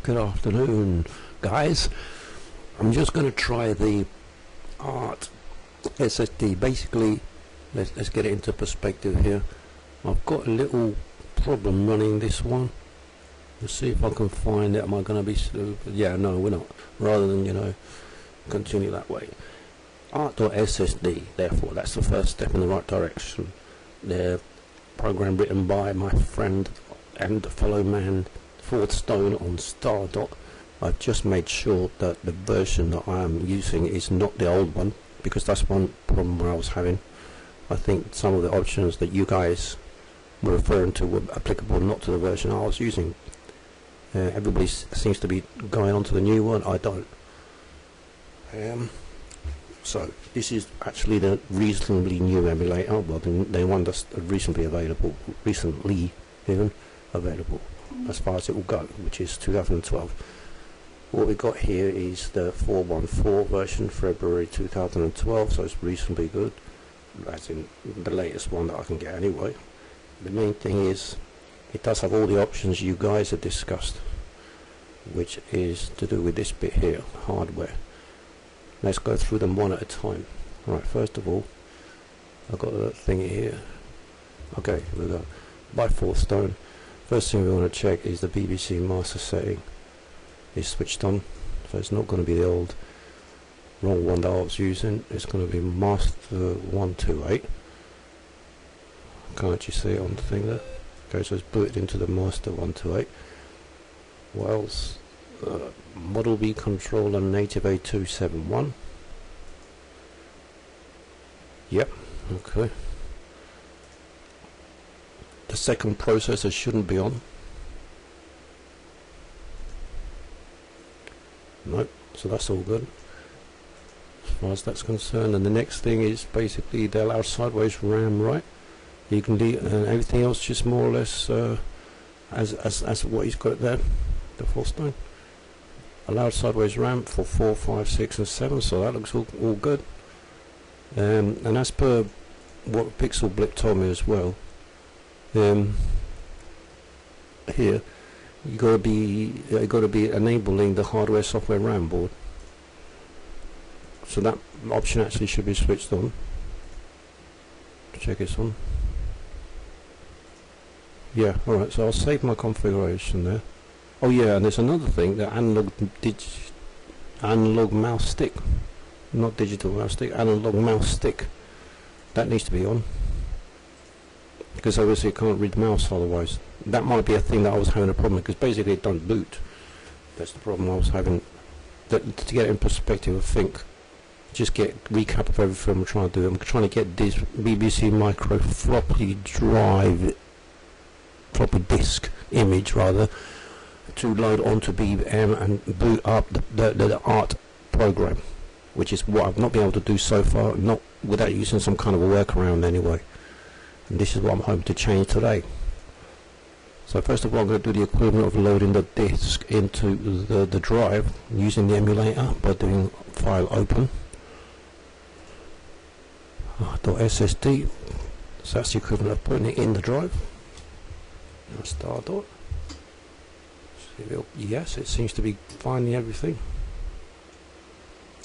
Good afternoon, guys. I'm just going to try the ART.ssd. Basically, let's get it into perspective here. I've got a little problem running this one. Let's see if I can find it. Am I going to be stupid? Yeah, no, we're not. Rather than, continue that way. ART.ssd, therefore, that's the first step in the right direction. The program written by my friend and fellow man Ford Stone on Stardot. I've just made sure that the version that I am using is not the old one, because that's one problem I was having. I think some of the options that you guys were referring to were applicable not to the version I was using. Everybody seems to be going on to the new one. I don't. So this is actually the reasonably new emulator. Well, the one that's recently available, as far as it will go, which is 2012. What we got here is the 4.14 version, February 2012, so it's reasonably good, as in the latest one that I can get anyway. The main thing is it does have all the options you guys have discussed, which is to do with this bit here, hardware. Let's go through them one at a time. Right, first of all, I've got that thing here. Okay, here we go. By Ford Stone. First thing we want to check is the BBC master setting is switched on, so it's not going to be the old wrong one that I was using. It's going to be master 128. Can't you see it on the thing there? Okay, so it's booted into the master 128. What else? Model B controller native A271. Yep, okay. The second processor shouldn't be on. Nope, so that's all good as far as that's concerned. And the next thing is basically they allow sideways RAM, right? You can leave everything else just more or less as what he's got there, the Ford Stone. Allowed sideways RAM for 4, 5, 6 and 7, so that looks all good. And as per what Pixel Blip told me as well, here you got to be enabling the hardware software RAM board, so that option actually should be switched on. Check it's on. Yeah, alright, so I'll save my configuration there. Oh yeah, and there's another thing, the analog mouse stick, not digital mouse stick, analog mouse stick, that needs to be on, because obviously you can't read the mouse otherwise. That might be a thing that I was having a problem with, because basically it don't boot. That's the problem I was having. To get it in perspective, I think, just get recap of everything I'm trying to do. I'm trying to get this BBC Micro floppy disk image rather, to load onto BeebEm and boot up the ART program, which is what I've not been able to do so far, not without using some kind of a workaround anyway. And this is what I'm hoping to change today. So first of all, I'm going to do the equivalent of loading the disk into the drive using the emulator by doing file open .ssd. So that's the equivalent of putting it in the drive. Now Stardot. Yes, it seems to be finding everything.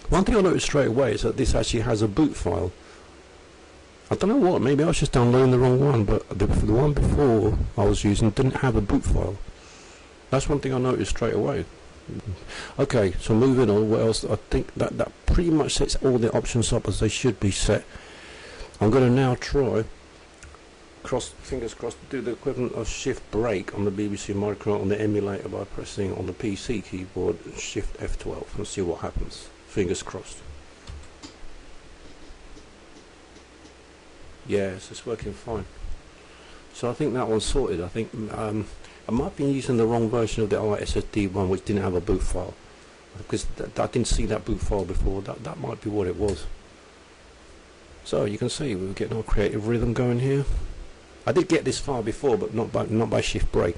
One thing I noticed straight away is that this actually has a boot file. I don't know what, maybe I was just downloading the wrong one, but the one before I was using didn't have a boot file. That's one thing I noticed straight away. Okay, so moving on, what else? I think that pretty much sets all the options up as they should be set. I'm going to now try, fingers crossed, to do the equivalent of shift break on the BBC Micro on the emulator by pressing on the PC keyboard shift F12 and see what happens. Fingers crossed. Yes, it's working fine. So I think that one's sorted. I think I might be using the wrong version of the ART.ssd one, which didn't have a boot file, because I didn't see that boot file before. That might be what it was. So you can see we're getting our creative rhythm going here. I did get this far before, but not by shift break.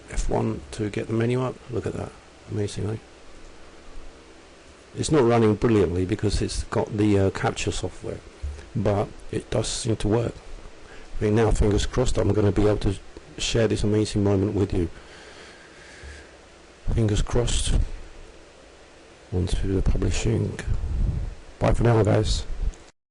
F1 to get the menu up. Look at that, amazingly. It's not running brilliantly because it's got the capture software, but it does seem to work. I mean, now fingers crossed I'm going to be able to share this amazing moment with you. fingers crossed. On to the publishing. Bye for now, guys.